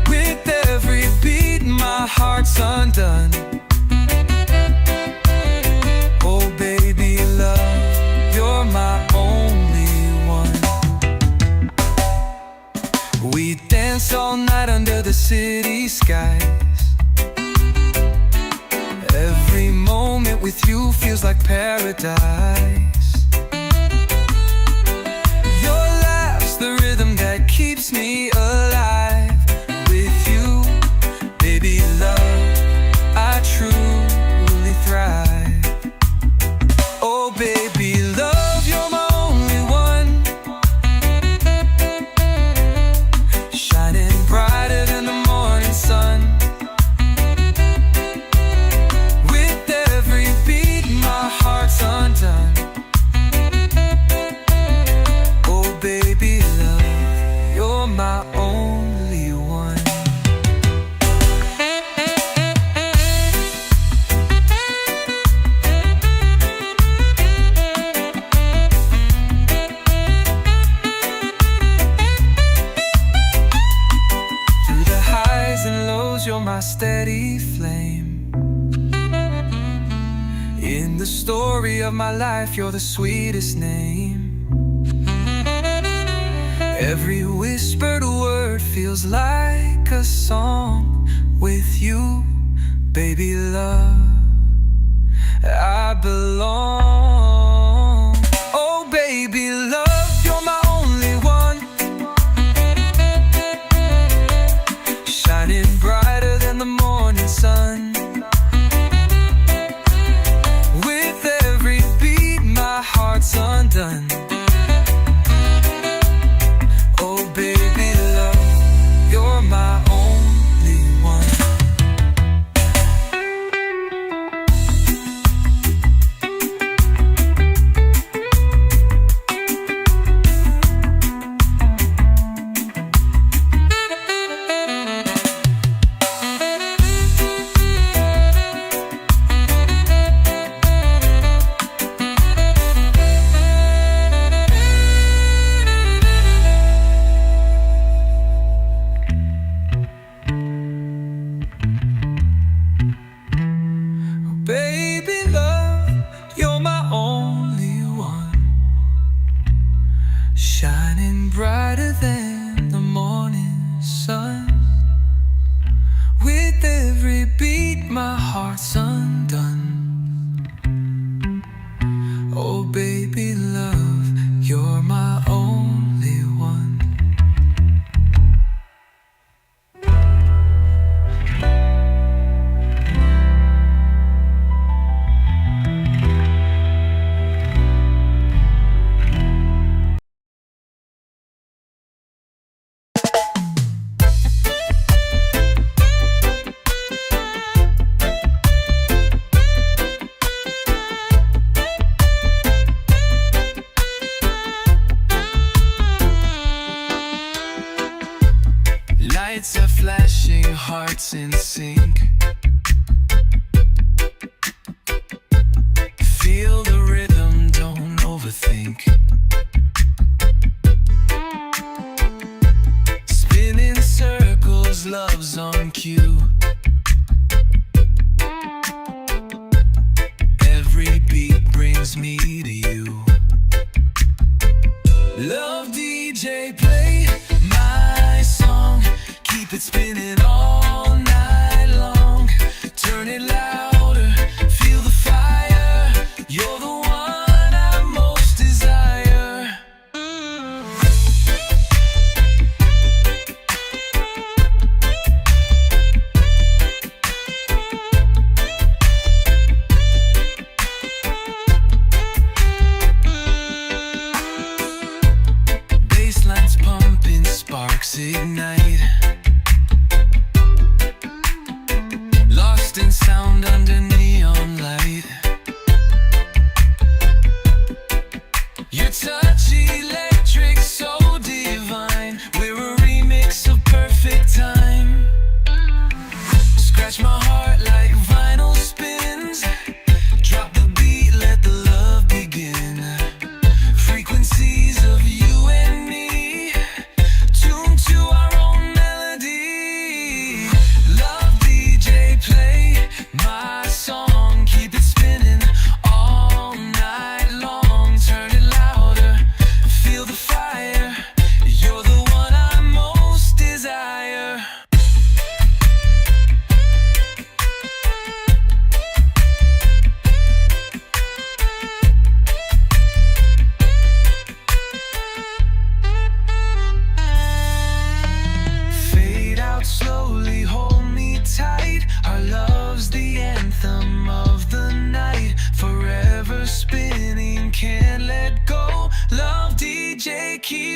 With every beat, my heart's undone. skies. Every moment with you feels like paradise. Your laugh's the rhythm that keeps me alive. With you, baby love, I truly thrive. Oh baby love, you're my only one, shining brighter than the morning sun. With every beat my heart's undone. Oh baby love, you're my only one. Through the highs and lows, you're my steady flame. In the story of my life, you're the sweetest name. Every whispered word feels like a song. With you, baby love, I belong. Oh baby love, you're my only one, shining brighter than the morning sun. With every beat my heart's undone. Oh baby love, you're my only one. Baby love, you're my only one, shining brighter than the morning sun. With every beat my heart's undone. Oh baby love, you're my only one. Lights are flashing, hearts in sync. Feel the rhythm, don't overthink. Spinning circles, love's on cue. Every beat brings me to you. Love DJ, play my song. Keep it spinning all night long. Turn it louder, feel the fire. You're the one I most desire. Basslines pumping, sparks ignite. Lost in sound under neon light. Your touch electric, so divine. We're a remix of perfect time. Scratch my heart like vinyl spins. Drop the beat, let the love begin. Frequencies of you and me, tuned to our own melody. Love DJ, play my song. Keep it spinning all night long. Turn it louder,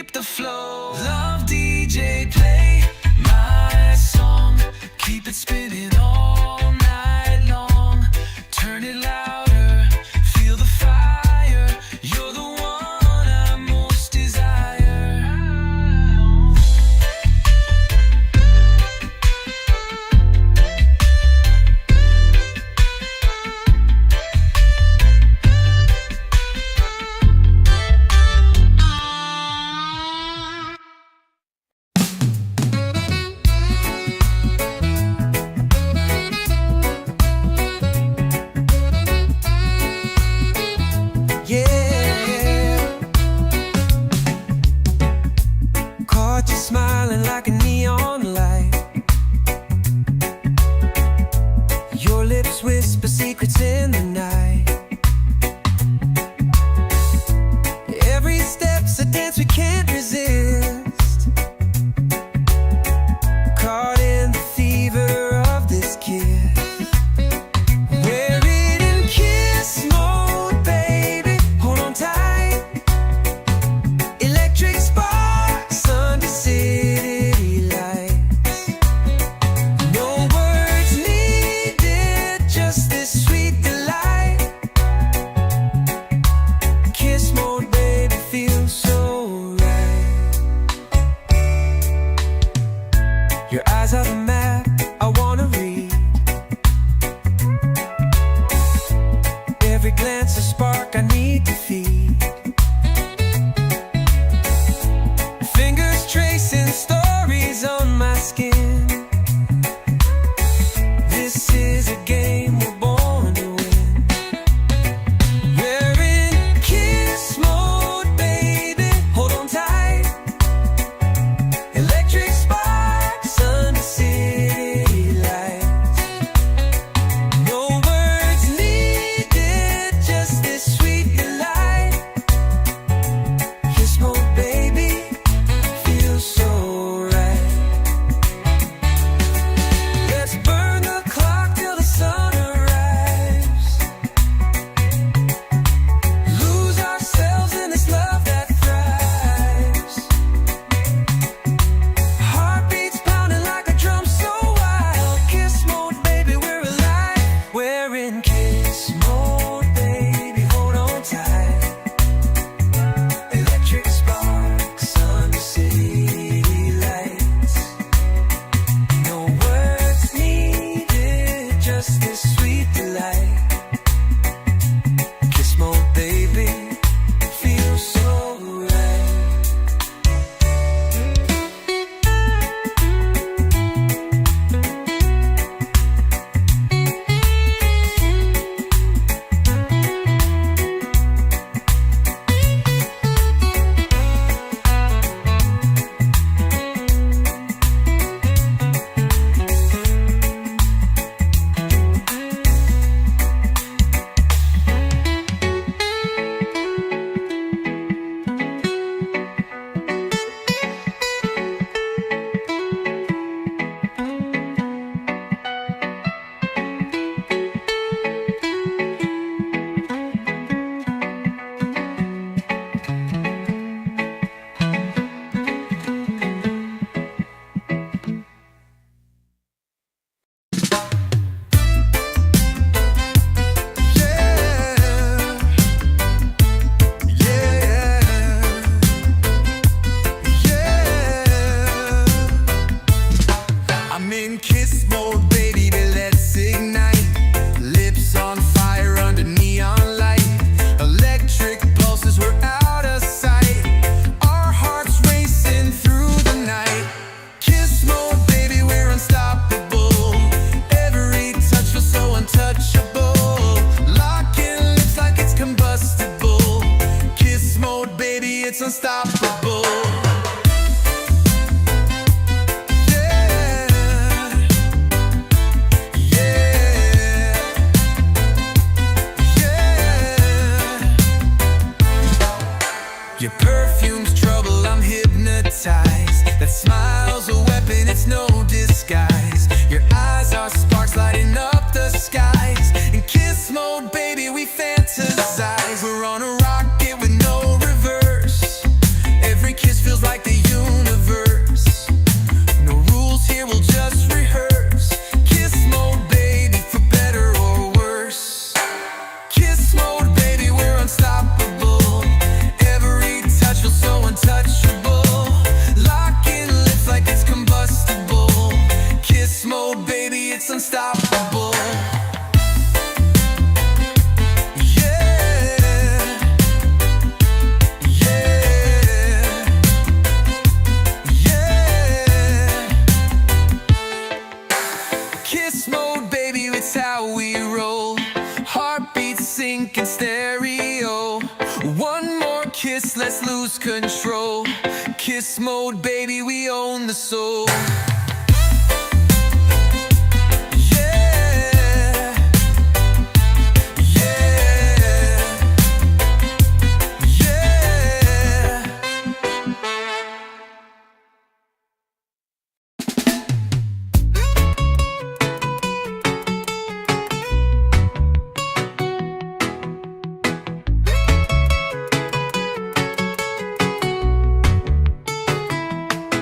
keep the flow. Love DJ, play my song. Keep it spinning all night long. Turn it louder, feel the fire. You're the one I most desire. Caught you smiling like a neon light. Your lips whisper secrets in the night. Every step's a dance we can't resist. Caught in the fever of this kiss. We're in kiss mode, baby. Hold on tight. Electric sparks under city lights. No words needed, just this sweet delight. Kiss mode, baby, feels so right. Your eyes are the map I wanna read. Every glance a spark I need to feed. Fingers tracing stories on my skin. This is a game we're born to win. We're in kiss mode, baby. Hold on tight. Electric sparks under city lights. No words needed, just this sweet delight. Kiss mode, baby, feels so right. Let's burn the clock till the sun arrives. Lose ourselves in this love that thrives. Heartbeats pounding like a drum so wild. Kiss mode, baby, we're alive. We're in kiss mode, baby, hold on tight. Electric sparks under city lights. No words needed, just this sweet delight. Kiss mode, baby, feels so right. I'm in kiss mode, baby, let's ignite. Lips on fire under neon light. Electric pulses, we're out of sight. Our hearts racing through the night. Kiss mode, baby, we're unstoppable. Every touch feels so untouchable. Locking lips like it's combustible. Kiss mode, baby, it's unstoppable. Your perfume's trouble, I'm hypnotized. That smile's a weapon, it's no disguise. Your eyes are sparks lighting up the skies. In kiss mode, baby, we fantasize. We're on a rocket with no reverse. Every kiss feels kiss, let's lose control. Kiss mode, baby, we own the soul. Yeah, yeah, yeah.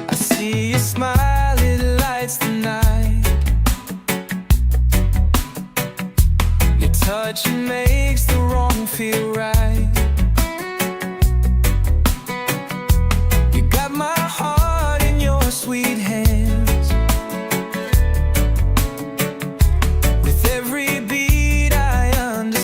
I see your smile, it lights the night. Your touch makes